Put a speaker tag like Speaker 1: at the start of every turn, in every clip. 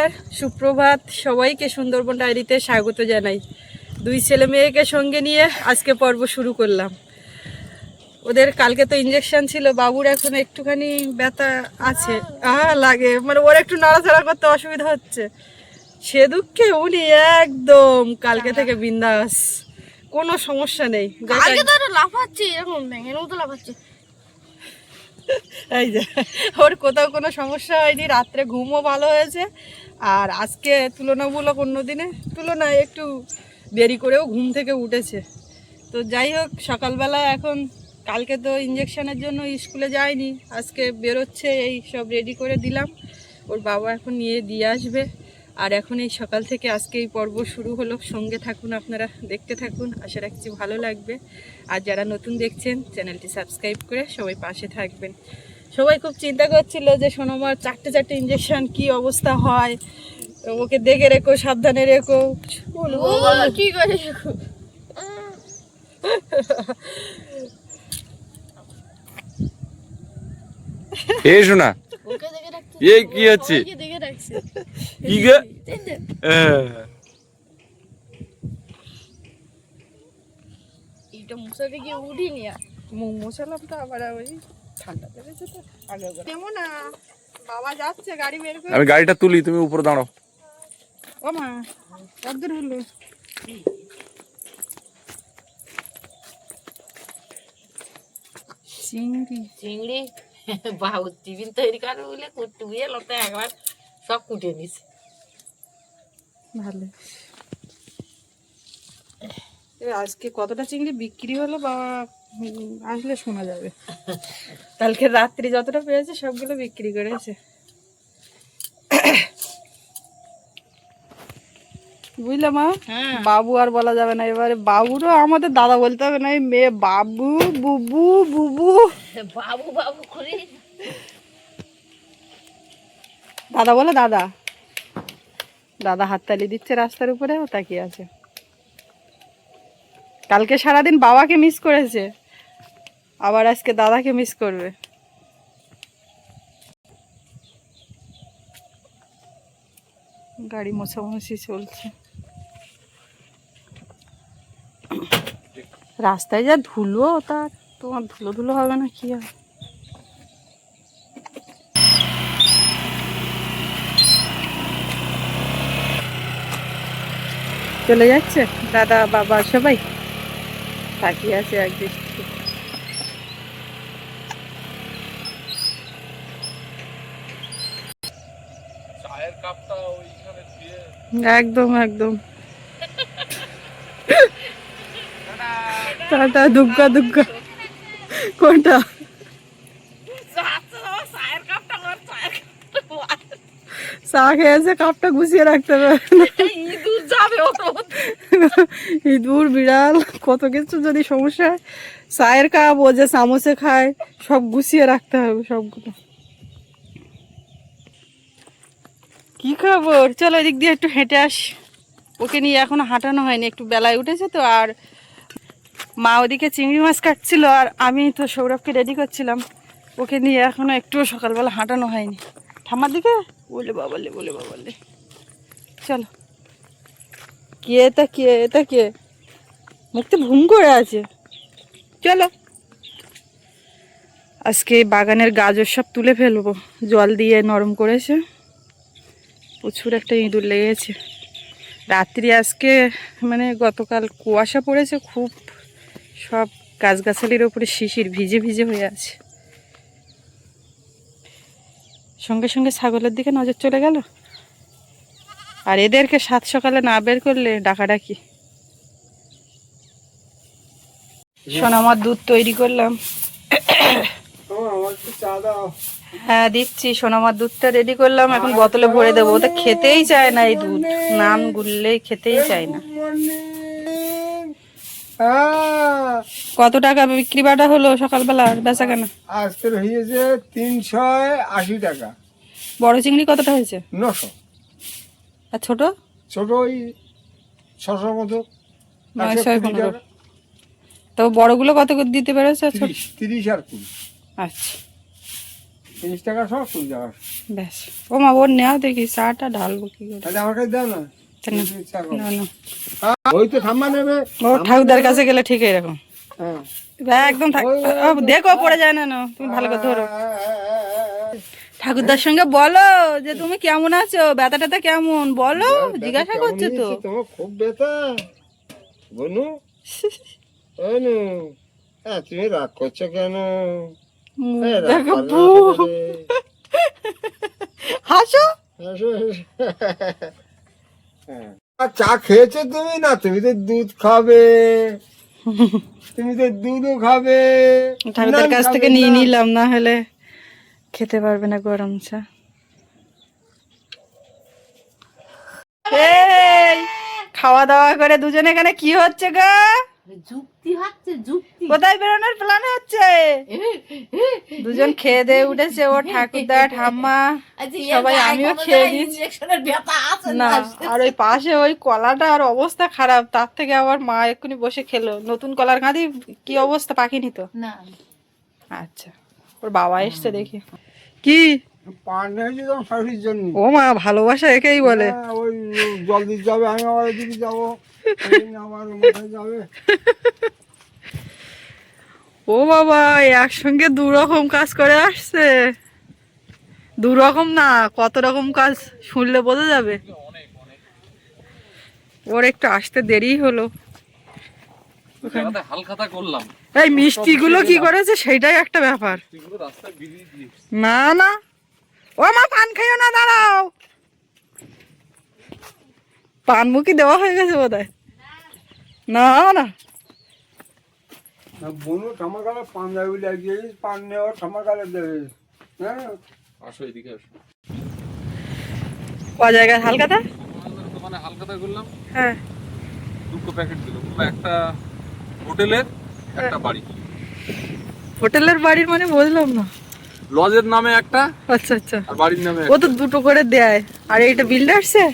Speaker 1: নমস্কার, সুপ্রভাত। সবাইকে সুন্দরবন ডায়েরিতে স্বাগত জানাই। দুই ছেলে মেয়েকে সঙ্গে নিয়ে আজকে পর্ব শুরু করলাম। ওদের কালকে তো ইঞ্জেকশন ছিল, বাবুর এখন একটুখানি ব্যথা আছে, লাগে, মানে ওর একটু নাড়াচাড়া করতে অসুবিধা হচ্ছে। সে দুঃখে উনি একদম কালকে থেকে বিন্দাস, কোনো সমস্যা নেই। এই যে ওর কোথাও কোনো সমস্যা হয়নি, রাত্রে ঘুমও ভালো হয়েছে। আর আজকে তুলনামূলক অন্য দিনে তুলনায় একটু দেরি করেও ঘুম থেকে উঠেছে। তো যাই হোক, সকালবেলা এখন কালকে তো ইঞ্জেকশনের জন্য স্কুলে যায়নি, আজকে বেরোচ্ছে, এই সব রেডি করে দিলাম। ওর বাবা এখন নিয়ে দিয়ে আসবে। আর এখন এই সকাল থেকে আজকে এই পর্ব শুরু হলো। সঙ্গে থাকুন, আপনারা দেখতে থাকুন, আশা রাখছি ভালো লাগবে। আর যারা নতুন দেখছেন চ্যানেলটি সাবস্ক্রাইব করে সবাই পাশে থাকবেন। সবাই খুব চিন্তা করছিল যে সোনমার চারটে ইঞ্জেকশন কি অবস্থা হয়, ওকে দেখে রেখো, সাবধানে রেখো। কি করে রেখো?
Speaker 2: এ শোনা এই কি হচ্ছে কি গো?
Speaker 1: এইটা মশাকে গিয়ে উঠিনি, মশালাম তো আবার ওই ঠান্ডা লেগেছে তো আগে কেমন না। বাবা যাচ্ছে গাড়ি বের করে,
Speaker 2: আমি গাড়িটা তুলি, তুমি উপরে দাঁড়াও।
Speaker 1: ও মা কতদূর হলো?
Speaker 3: চিংড়ি বাবু টিফিন তৈরি করে বলে কুটুয়ে লতে একবার সব কুটিয়ে দিছে।
Speaker 1: ভালো। আজকে কতটা চিংড়ি বিক্রি হলো বাবা আসলে শোনা যাবে। কালকে রাত্রি যতটা পেয়েছে সবগুলো বিক্রি করেছে, বুঝলে মা। বাবু আর বলা যাবে না, এবারে বাবুরও আমাদের দাদা বলতে হবে না, এই মেয়ে বাবু বুবু বুবু
Speaker 3: বাবু বাবু করে
Speaker 1: দাদা বলে। দাদা দাদা হাততালি দিচ্ছে রাস্তার উপরে, ও তাকিয়ে আছে। কালকে সারাদিন বাবাকে মিস করেছে, আবার আজকে দাদাকে মিস করবে। গাড়ি মোছামুছি চলছে। রাস্তায় যা ধুলো, তার তোমার ধুলো ধুলো হবে না কি হবে? চলে যাচ্ছে দাদা বাবা সবাই, তাকিয়ে আছে এক দৃষ্টি। একদম একদম টাটা, দুগ্গা দুগ্গা। কোনটা? চা খেয়েছে, কাপটা গুছিয়ে রাখতে হবে।
Speaker 3: ইঁদুর যাবে
Speaker 1: ইঁদুর বিড়াল কত কিছু যদি সমস্যা হয়, চায়ের কাপ ও যে চামচে খায় সব গুছিয়ে রাখতে হবে সবগুলো। কি খবর? চলো এদিক দিয়ে একটু হেঁটে আস। ওকে নিয়ে এখনো হাঁটানো হয়নি, একটু বেলায় উঠেছে তো। আর মা ওদিকে চিংড়ি মাছ কাটছিল, আর আমি তো সৌরভকে রেডি করছিলাম। ওকে নিয়ে এখনো একটুও সকালবেলা হাঁটানো হয়নি। ঠাম্মার দিকে বলে বাবালে, বলে বাবালে। চলো। কে এটা, কে এটা, কে মুখতে ঘুম করে আছে? চলো। আজকে বাগানের গাজর সব তুলে ফেলবো, জল দিয়ে নরম করেছে। প্রচুর একটা ইঁদুর লেগেছে রাত্রি আজকে, মানে গতকাল কুয়াশা পড়েছে খুব, সব গাছগাছালির ওপরে শিশির ভিজে ভিজে হয়ে আছে। সঙ্গে সঙ্গে ছাগলের দিকে নজর চলে গেল। আর এদেরকে সাত সকালে না বের করলে ডাকাডাকি। সোনামার দুধ তৈরি করলাম। হ্যাঁ দিচ্ছি, সোনামার দুধটা রেডি করলাম, এখন বোতলে ভরে দেবো। ওটা খেতেই চায় না এই দুধ, নাম গুললেই খেতেই চায় না। কত টাকা বিক্রি বাটা হলো সকালবেলা বেচা কেনা?
Speaker 4: আজকে হয়েছে 380 টাকা।
Speaker 1: বড় চিংড়ি কতটা হয়েছে?
Speaker 4: 900।
Speaker 1: আর ছোট?
Speaker 4: ছোট ওই 600 মতো।
Speaker 1: 915। তো বড়গুলো কত করে দিতে পেরেছে?
Speaker 4: 30 আর 20।
Speaker 1: আচ্ছা,
Speaker 4: 30 টাকা সব তুই যাস।
Speaker 1: ব্যাস। ও মা ওর নেওয়া দেখি চাটা ঢালবো কি করে।
Speaker 4: তাহলে আমার কাছে দাও না।
Speaker 1: তা না, না, না।
Speaker 4: ওই তো ঠাম্মা নেবে।
Speaker 1: ও ঠাকুরদার কাছে গেলে ঠিক এরকম
Speaker 4: হ্যাঁ
Speaker 1: একদম দেখো পড়ে যায় না, না তুমি ভালো করে ধরো। ঠাকুরদার সঙ্গে বলো যে তুমি কেমন আছো, ব্যথা ট্যাথা কেমন বলো, জিজ্ঞাসা করছো তো।
Speaker 4: তোমার খুব ব্যথা বনু। বনু তুমি রাগ করছো কেন? এই রাগ
Speaker 1: দেখো
Speaker 4: করো না
Speaker 1: বউ।
Speaker 4: কেন রে?
Speaker 1: হাসো।
Speaker 4: হাসো, হাসো। হ্যাঁ। আর চা খেয়েছো তুমি? না তুমি তো দুধ খাবে, তুমি তো দুধও খাবে।
Speaker 1: ঠাকুরদার
Speaker 4: না,
Speaker 1: কাছ
Speaker 4: খাবে
Speaker 1: থেকে নিয়ে
Speaker 4: না।
Speaker 1: নিলাম, না হলে খেতে পারবে না গরম চা। এই খাওয়া দাওয়া করে দুজনে এখানে কি হচ্ছে গো?
Speaker 3: যুক্তি হচ্ছে যুক্তি।
Speaker 1: কোথায় বেরোনোর প্ল্যান হচ্ছে? দুজন খেয়ে দিয়ে উঠেছে, ও ঠাকুরদা ঠাম্মা সবাই, আমিও খেয়ে নিয়েছি।
Speaker 3: ইনজেকশনের ব্যথা আছে
Speaker 1: না আর ওই পাশে ওই কলাটা আর অবস্থা খারাপ, তার থেকে আবার মা এক্ষুনি বসে খেলো। নতুন কলার কাঁদি কি অবস্থা, পাকিনি তো?
Speaker 3: না
Speaker 1: আচ্ছা ওর বাবা এসছে দেখি। কি
Speaker 4: পান হয়েছে তোমার শাশুড়ির জন্য।
Speaker 1: ও মা ভালোবাসা একেই বলে।
Speaker 4: হ্যাঁ, ওই জল দিতে যাবে, আমি আবার এদিকে যাবো, এই আমার মাথায় যাবে।
Speaker 1: ও বাবা একসঙ্গে দু রকম কাজ করে আসছে। দু রকম না, কত রকম কাজ শুনলে বোঝা যাবে। ওর একটু আসতে দেরি হলো।
Speaker 2: হালখাতা করলাম,
Speaker 1: এই মিষ্টিগুলো কি করেছে সেটাই একটা ব্যাপার।
Speaker 2: রাস্তায় বিলিয়ে দিয়েছি।
Speaker 1: না না ও মা পান খাইও না, দাঁড়াও। পান মুখি দেওয়া হয়ে গেছে বোধহয়। না না
Speaker 4: বনু ঠাম্মার গালে পান দেবে বলে গিয়েছিস, পান নেওয়া ঠাম্মার গালে দেবে। হ্যাঁ
Speaker 2: আসো এদিকে আসো।
Speaker 1: ক জায়গায় হালকাতা?
Speaker 2: দোকানে হালখাতা করলাম,
Speaker 1: হ্যাঁ
Speaker 2: দুটো প্যাকেট দিল। একটা হোটেলের, একটা বাড়ি।
Speaker 1: হোটেলের বাড়ির মানে বুঝলাম না।
Speaker 2: লজের নামে একটা,
Speaker 1: আচ্ছা আচ্ছা,
Speaker 2: আর বাড়ির নামে
Speaker 1: ও তো দুটো করে দেয়। আর এইটা বিল্ডার্সে?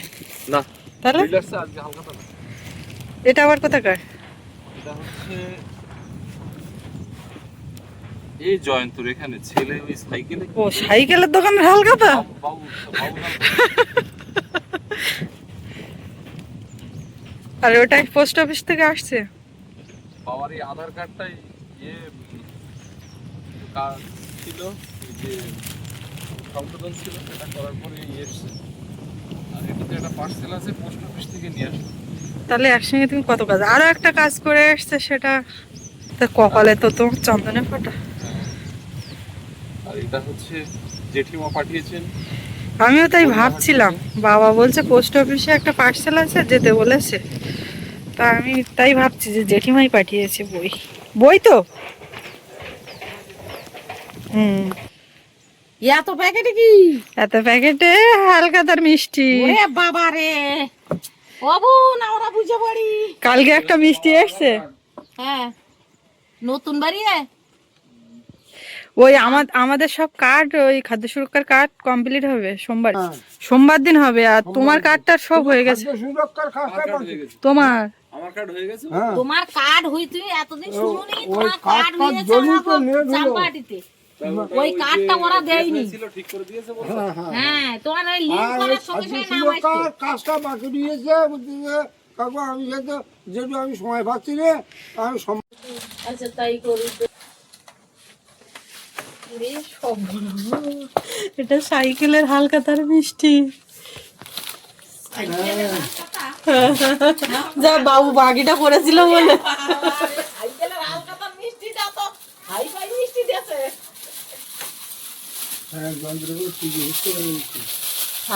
Speaker 2: না,
Speaker 1: তাহলে
Speaker 2: বিল্ডার্সে আজকে হালখাতা না।
Speaker 1: এটা আবার কোথাকার?
Speaker 2: এটা হচ্ছে এই জয়ন্তর এখানে ছেলে ওই সাইকেলে।
Speaker 1: ও সাইকেলের দোকানের হালকাতা।
Speaker 2: বাবু
Speaker 1: আর ওটা পোস্ট অফিস থেকে আসছে।
Speaker 2: বাবার এই আধার কার্ডটাই ইয়ে কার্ড ছিল, এই যে সংশোধন ছিল, সেটা করার পরে এসছে। আর এটাতে একটা পার্সেল আছে, পোস্ট অফিস থেকে নিয়ে আসছে।
Speaker 1: তাহলে একসঙ্গে তুমি কত কাজ, আরো একটা কাজ করে এসছে সেটা। তা কপালে তো তোমার চন্দনে ফোঁটা।
Speaker 2: আর এটা হচ্ছে জেঠিমা পাঠিয়েছেন।
Speaker 1: আমিও তাই ভাবছিলাম, বাবা বলছে পোস্ট অফিসে একটা পার্সেল আছে যেতে বলেছে। তা আমি তাই ভাবছি যে জেঠিমাই পাঠিয়েছে বই। বই তো
Speaker 3: এত প্যাকেটে কি?
Speaker 1: এত প্যাকেটে হালকাতার মিষ্টি।
Speaker 3: ওরে বাবা রে, বাবু না ওরা বুঝে পড়ি।
Speaker 1: কালকে একটা মিষ্টি এসছে।
Speaker 3: হ্যাঁ নতুন বাড়ি।
Speaker 1: ওই আমাদের সব কার্ড, ওই খাদ্য সুরক্ষার কার্ড কমপ্লিট হবে সোমবার। সোমবার দিন হবে। আর তোমার কার্ডটা সব হয়ে গেছে।
Speaker 4: খাদ্য সুরক্ষার কাজটা করছে।
Speaker 1: তোমার
Speaker 2: আমার কার্ড হয়ে গেছে।
Speaker 4: হ্যাঁ
Speaker 3: তোমার কার্ড হই তুই এতদিন শুনুনি,
Speaker 4: ওই
Speaker 3: তোমার কার্ড
Speaker 4: কার্ডটা
Speaker 3: হয়েছে
Speaker 4: জরুরি তো
Speaker 3: আমার
Speaker 4: নিয়ে দিল।
Speaker 3: চাম্পাটিতে। ওই কার্ডটা ওরা দেয়নি।
Speaker 2: ছিল ঠিক করে দিয়েছে বলে।
Speaker 4: হ্যাঁ হ্যাঁ।
Speaker 3: হ্যাঁ তোমার ওই লিংক
Speaker 4: আর
Speaker 3: করার
Speaker 4: ওই
Speaker 3: সঙ্গে
Speaker 4: খাদ্য
Speaker 3: সঙ্গে নাম আসছে।
Speaker 4: সুরক্ষার কাজটা বাকি দিয়েছে, বলতেছে কাকু আমি যেহেতু যেহেতু আমি সময় পাচ্ছি না, আমি
Speaker 3: আচ্ছা তাই করি।
Speaker 1: এটা সাইকেলের হালকাতার মিষ্টি। যা বাবু বাকিটা করেছিল বলে।
Speaker 3: সাইকেলের হালকাতার মিষ্টিটা তো হাই ফাই মিষ্টি দিয়েছে।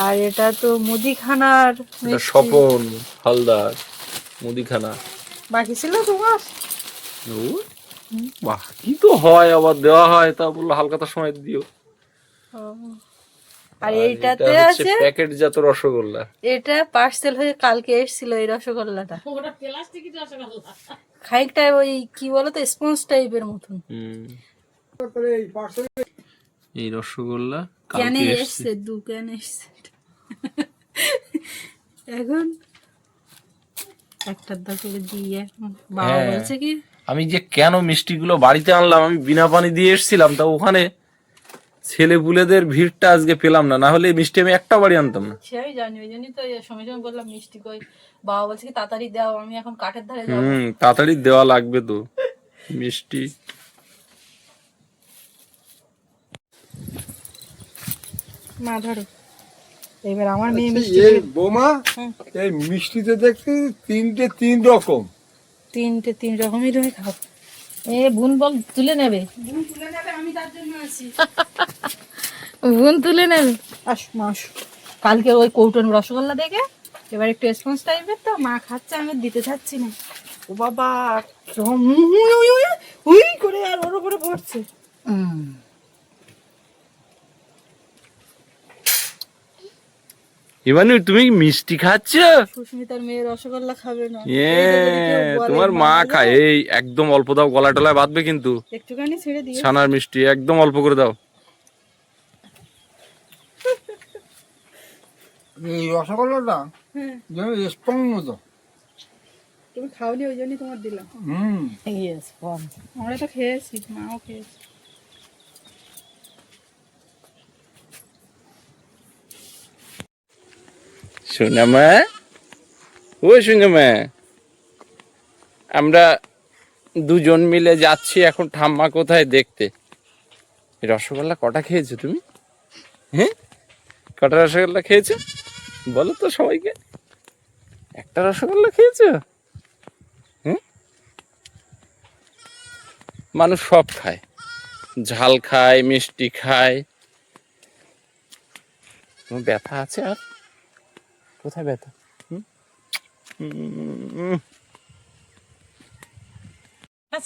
Speaker 1: আর এটা তো মুদিখানার
Speaker 2: এটা
Speaker 1: মিষ্টি।
Speaker 2: স্বপন হালদার মুদিখানা।
Speaker 1: বাকি ছিল তোমার?
Speaker 2: ও বাহ, কি তো হয়, আবার দেওয়া হয়, তা বললো হালখাতার সময় দিও।
Speaker 1: আর এইটাতে
Speaker 2: এটা হচ্ছে
Speaker 1: আছে
Speaker 2: প্যাকেটজাত রসগোল্লা।
Speaker 1: এটা পার্সেল হয়ে কালকে এসেছিল এই রসগোল্লাটা।
Speaker 3: ওটা প্লাস্টিকই রসগোল্লা।
Speaker 1: খানিকটা ওই কি বলতো স্পঞ্জ টাইপের মতন।
Speaker 4: এই পার্সেল
Speaker 2: এই রসগোল্লা
Speaker 1: ক্যানে
Speaker 2: কালকে
Speaker 1: এসছে,
Speaker 2: এসছে।
Speaker 1: 2 ক্যান এসছে। এখন একটা দা করে দিয়ে বাবা
Speaker 2: হ্যাঁ।
Speaker 1: বলছে কি
Speaker 2: আমি যে কেন মিষ্টিগুলো বাড়িতে আনলাম, আমি বিনা পানি দিয়ে এসেছিলাম, তা ওখানে ছেলে পুলেদের ভিড়টা আজকে পেলাম না, না হলে এই মিষ্টি আমি একটা বাড়ি আনতাম না।
Speaker 1: সে আমি জানি, ওই জন্যই তো সময় সময় বললাম মিষ্টি কই, বাবা বলছে কি তাড়াতাড়ি দাও, আমি এখন কাঠের ধারে যাবো।
Speaker 2: তাড়াতাড়ি দেওয়া লাগবে তো মিষ্টি।
Speaker 1: মা ধরো, এবার আমার মেয়ে
Speaker 4: আচ্ছা,
Speaker 1: মিষ্টি
Speaker 4: এই বোমা, এই মিষ্টিতে দেখছি তিন রকম।
Speaker 1: তিন রকমই রয়ে খাও।
Speaker 3: এ বোন বল তুলে নেবে,
Speaker 1: বোন তুলে নেবে, আমি তার জন্য আছি।
Speaker 3: বোন তুলে নেবে।
Speaker 1: আসো মা আসো। কালকে ওই কৌটন রসগোল্লা দেখে এবার একটু স্পঞ্জ টাইপের, তো মা খাচ্ছে, আমি দিতে চাচ্ছি না। ও বাবা কিরম হুই করে আর ওর উপরে পড়ছে।
Speaker 2: এবার তুমি মিষ্টি খাচ্ছ?
Speaker 1: সুস্মিতার মেয়ে রসগোল্লা খাবে না।
Speaker 2: তোমার মা খায়। এই একদম অল্প দাও, গলা টলায় বাঁধবে কিন্তু।
Speaker 1: একটুখানি ছেড়ে দিয়ে
Speaker 2: ছানার মিষ্টি একদম অল্প করে দাও।
Speaker 4: এই রসগোল্লাটা যেন স্পঞ্জ মতো।
Speaker 1: তুমি খাওনি, ওই জন্যই তোমার দিলাম।
Speaker 3: ইয়েস কম।
Speaker 1: আমরা তো খেয়েছি, মাও খেয়েছি।
Speaker 2: সোনামা, ও সোনামা, আমরা দুজন মিলে যাচ্ছি এখন ঠাম্মা কোথায় দেখতে। রসগোল্লা কটা খেয়েছো তুমি? হ্যাঁ, কটা রসগোল্লা খেয়েছো বলো তো সবাইকে। একটা রসগোল্লা খেয়েছো? হ্যাঁ, মানুষ সব খায়, ঝাল খায়, মিষ্টি খায়। তোমার ব্যথা আছে? আর কোথায় ব্যথা?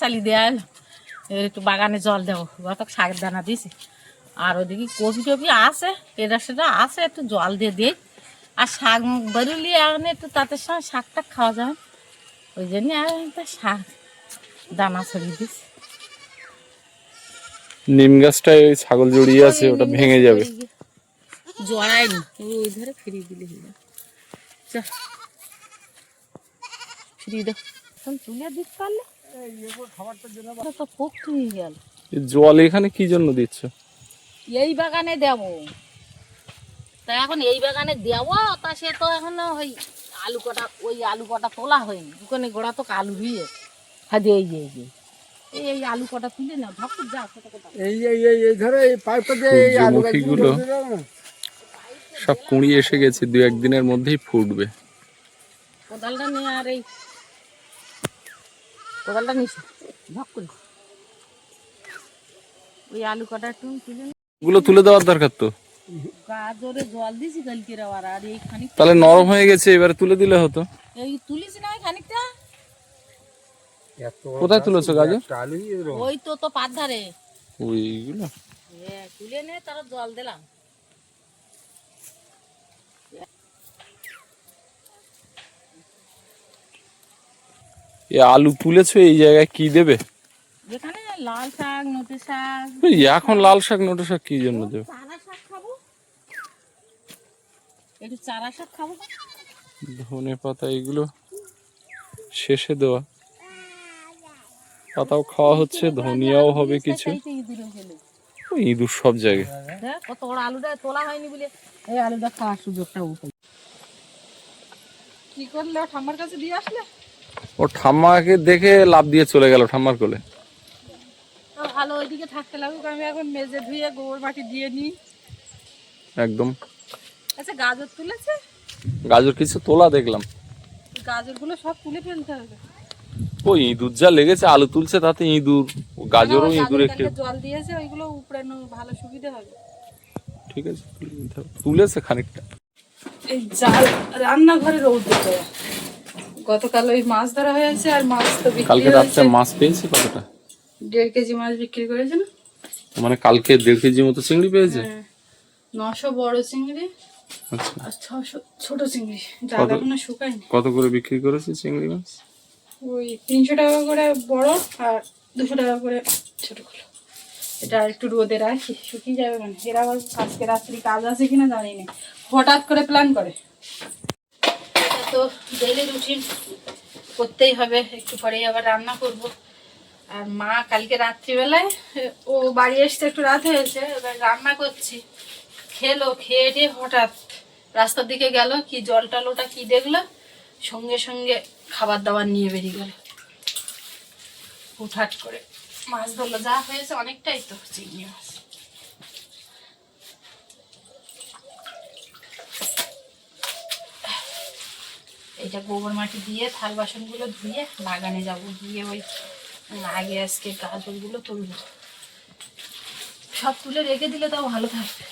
Speaker 3: চালি দেয়া এলো। এবার একটু বাগানে জল দেবো, কত শাকের দানা দিয়েছি। আর ওদিকে কপি টপি আছে, এটা সেটা আছে, একটু জল দিয়ে দিই। আর শাক বেরুলি এখন একটু তাদের সঙ্গে শাকটা খাওয়া যায়, ওই জন্য আর একটা শাক দানা ছড়িয়ে দিচ্ছি।
Speaker 2: নিম গাছটায় ওই ছাগল জড়িয়ে আছে, ওটা ভেঙে যাবে।
Speaker 3: জড়াইনি, ওই ধারে ফিরিয়ে দিলে হয়ে যাবে। চা ফিরিয়ে দাও, এখন তুলে দিতে পারলে তো পোক্ত হয়ে গেল।
Speaker 2: এই জল এখানে কি জন্য দিচ্ছ?
Speaker 3: এই বাগানে দেব, তা এখন এই বাগানে দেবো, তা সে তো এখন ওই আলু কটা তোলা হয়নি, দোকানে গোড়া তো আলু হয়ে হাতে এই আলু কটা তুলে না ঢাকুর যা
Speaker 4: এই ধরে এই পাইপটা দিয়ে এই আলু
Speaker 2: সূর্যমুখীগুলো সব কুঁড়ি এসে গেছে, দু একদিনের মধ্যেই ফুটবে।
Speaker 3: কোদালটা নিয়ে, আর এই কোদালটা নিছে ঢক করে ওই আলু কটা একটু তুলে
Speaker 2: গুলো তুলে দেওয়ার দরকার তো।
Speaker 3: গাজরে জল দিছি কালকে আর এই খানিকটা
Speaker 2: তাহলে নরম হয়ে গেছে, এবারে তুলে দিলে হতো।
Speaker 3: এই তুলিছি না, খানিকটা
Speaker 2: কোথায় তুলেছো গাজর?
Speaker 3: ওই তো পাত ধারে
Speaker 2: ওইগুলো
Speaker 3: তুলে নে, তার জল দিলাম।
Speaker 2: এই আলু তুলেছো, এই জায়গায় কি দেবে?
Speaker 3: যেখানে লাল শাক, নোটে শাক।
Speaker 2: এখন লাল শাক নোটে শাক কি জন্য দেবে?
Speaker 3: চারা শাক খাবো, একটু চারা শাক খাবো।
Speaker 2: ধনে পাতা এগুলো শেষে দেওয়া, পাতাও খাওয়া হচ্ছে, ধনিয়াও হবে কিছু। ওই ইঁদুর সব জায়গায়।
Speaker 3: কত বড় আলুটা তোলা হয়নি বলে এই আলুটা খাওয়ার সুযোগটা উঠে।
Speaker 1: কি করলে ঠাম্মার কাছে দিয়ে আসলে?
Speaker 2: ও ঠাম্মাকে দেখে লাফ দিয়ে চলে গেল ঠাম্মার কোলে।
Speaker 1: তো ভালো, ওইদিকে থাকতে লাগুক, আমি এখন মেজে ধুয়ে গোবর মাটি দিয়ে নিই।
Speaker 2: একদম।
Speaker 1: আচ্ছা গাজর তুলেছে?
Speaker 2: গাজর কিছু তোলা দেখলাম।
Speaker 1: গাজরগুলো সব তুলে ফেলতে হবে।
Speaker 2: ওই ইঁদুর যা লেগেছে, আলু তুলছে তাতে ইঁদুর, গাজরও ইঁদুর একটু।
Speaker 1: জল দিয়েছে, ওইগুলো উপড়ানো ভালো সুবিধা হবে।
Speaker 2: ঠিক আছে, তুলেছে খানিকটা।
Speaker 1: এই জাল রান্নাঘরে রোদ দিতে। গতকাল ওই মাছ ধরা হয়েছে, আর মাছ তো বিক্রি
Speaker 2: কালকে রাত্রে
Speaker 1: হয়েছে।
Speaker 2: মাছ পেয়েছি কতটা?
Speaker 1: 1.5 কেজি মাছ বিক্রি করেছে না?
Speaker 2: মানে কালকে 1.5 কেজি মতো চিংড়ি পেয়েছে।
Speaker 1: 900 বড় চিংড়ি
Speaker 2: আচ্ছা,
Speaker 1: আর 600 ছোট চিংড়ি, জাল এখনো শুকায়নি।
Speaker 2: কত করে বিক্রি করেছে চিংড়ি মাছ?
Speaker 1: ওই 300 টাকা করে বড় আর 200 টাকা করে ছোটগুলো। এটা আর একটু রোদে রাখি, শুকিয়ে যাবে। মানে এরা আবার আজকে রাত্রি কাজ আছে কিনা জানি না, হঠাৎ করে প্ল্যান করে। তো ডেইলি রুটিন করতেই হবে, একটু পরেই আবার রান্না করব। আর মা কালকে রাত্রিবেলায় ও বাড়ি এসতে একটু রাত হয়েছে, এবার রান্না করছি। খেলো, খেয়ে দিয়ে হঠাৎ রাস্তার দিকে গেল, কি জল টল ওটা কি দেখলো, সঙ্গে সঙ্গে খাবার দাবার নিয়ে বেরিয়ে গেল হুটহাট করে। মাছ ধরলো, যা হয়েছে অনেকটাই তো চিংড়ি মাছ। এইটা গোবর মাটি দিয়ে থাল বাসনগুলো ধুয়ে বাগানে যাব, গিয়ে ওই আগে আজকে গাজরগুলো তুলবো, সব তুলে রেখে দিলে তাও ভালো থাকবে।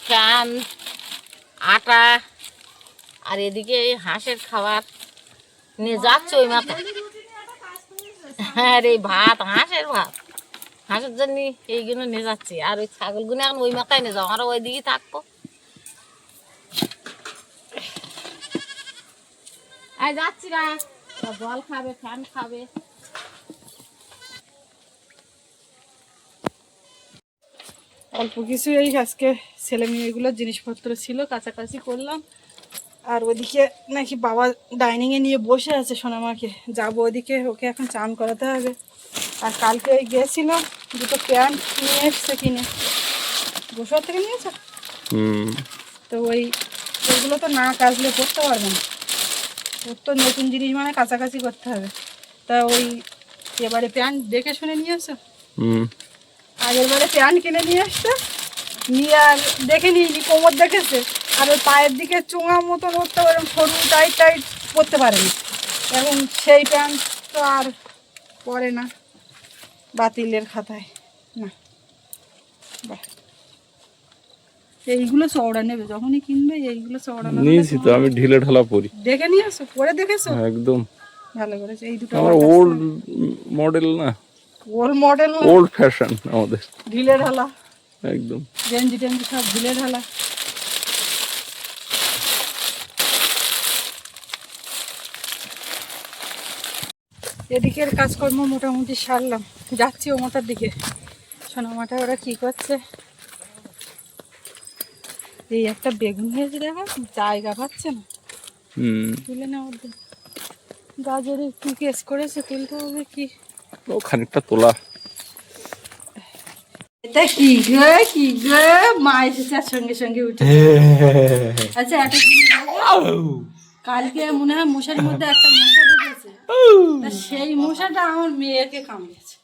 Speaker 3: ফ্যান, আটা, আর এদিকে এই হাঁসের খাবার নিয়ে যাচ্ছে ওই মাথায়। হ্যাঁ রে, ভাত, হাঁসের ভাত, হাঁসের জন্য এইগুলো নিয়ে যাচ্ছি। আর ওই ছাগলগুলো এখন ওই মাথায় নিয়ে যাও, আমরা ওই দিকে থাকবো। আর যাচ্ছি না, জল খাবে, ফ্যান খাবে।
Speaker 1: অল্প কিছু এই আজকে ছেলে মেয়েগুলোর জিনিসপত্র ছিল, কাছাকাছি করলাম। আর ওদিকে নাকি বাবা ডাইনিংয়ে নিয়ে বসে আছে সোনামাকে, যাবো ওদিকে, ওকে এখন চান করাতে হবে। আর কালকে ওই গেছিল, দুটো প্যান্ট নিয়ে এসছে কিনে, বসুয়ার থেকে নিয়েছে। তো ওইগুলো তো না কাচলে পরতে পারবে না, ওর তো নতুন জিনিস মানে কাছাকাছি করতে হবে। তা ওই এবারে প্যান্ট দেখে শুনে নিয়ে এসো। আগের বারে প্যান্ট কিনে নিয়ে আসতো, নিয়ে আর দেখে নিইনি, কোমর দেখেছে। আর ওই পায়ের দিকে চোঙা মতন উঠতে পারে, সরু টাইট টাইট পরতে পারেনি। এখন সেই প্যান্ট তো আর পরে না, বাতিলের খাতায় না। বাহ, এইগুলো চওড়া নেবে যখনই কিনবে, এইগুলো চওড়া না
Speaker 2: নিয়েছি তো আমি, ঢিলে ঢালা পরি
Speaker 1: দেখে নিয়ে আসো, পরে দেখেছো?
Speaker 2: একদম
Speaker 1: ভালো করেছে। এই দুটো
Speaker 2: আমার ওল্ড মডেল না,
Speaker 1: ওল্ড মডেল,
Speaker 2: ওল্ড ফ্যাশন আমাদের,
Speaker 1: ঢিলে ঢালা
Speaker 2: একদম
Speaker 1: গেঞ্জি টেঞ্জি সব ঢিলে ঢালা। এদিকের কাজকর্ম মোটামুটি সারলাম, যাচ্ছি ও মাথার দিকে। সোনামাটা ওরা কি করছে, এই একটা বেগুন হয়েছে দেখো, জায়গা পাচ্ছে না, তুলে না ওদের। গাজরে একটু কেস করেছে, তুলতে হবে। কি
Speaker 2: ও খানিকটা তোলা,
Speaker 1: এটা কি গে, কি গে, মা এসেছে আর সঙ্গে সঙ্গে উঠে। আচ্ছা একটা জিনিস বলো, কালকে মনে হয় মশারির মধ্যে একটা মশা ঢুকেছে, তা সেই মশাটা আমার মেয়েকে কামড়েছে,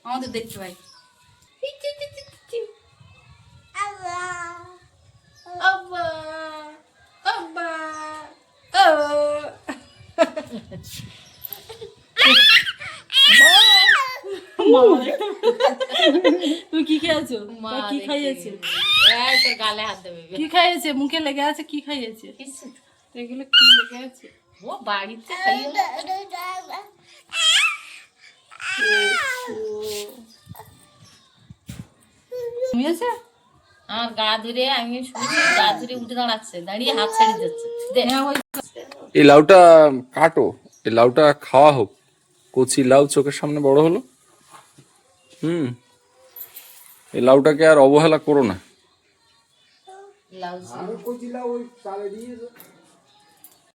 Speaker 1: আমাদের দেখতে পাই। আব্বা, আব্বা, ও। তুমি কি খেয়েছো? কি খাইয়েছে?
Speaker 3: তোর গালে হাত দেবে।
Speaker 1: কি খাইয়েছে? মুখে লেগে আছে, কি খাইয়েছে? এগুলো কি লেগে আছে?
Speaker 3: ও বাড়িতে খাইয়ে
Speaker 1: ঘুমিয়েছে?
Speaker 3: আমার গা ধরে, আমি শুনছি গা ধরে উঠে দাঁড়াচ্ছে, দাঁড়িয়ে হাত ছেড়ে যাচ্ছে।
Speaker 1: হ্যাঁ, ওই
Speaker 2: এই লাউটা কাটো, এই লাউটা খাওয়া হোক, কচি লাউ চোখের সামনে বড় হলো। এই লাউটাকে আর অবহেলা করো না।
Speaker 3: লাউ
Speaker 4: আরো কচি লাউ ওই চালে দিয়েছে।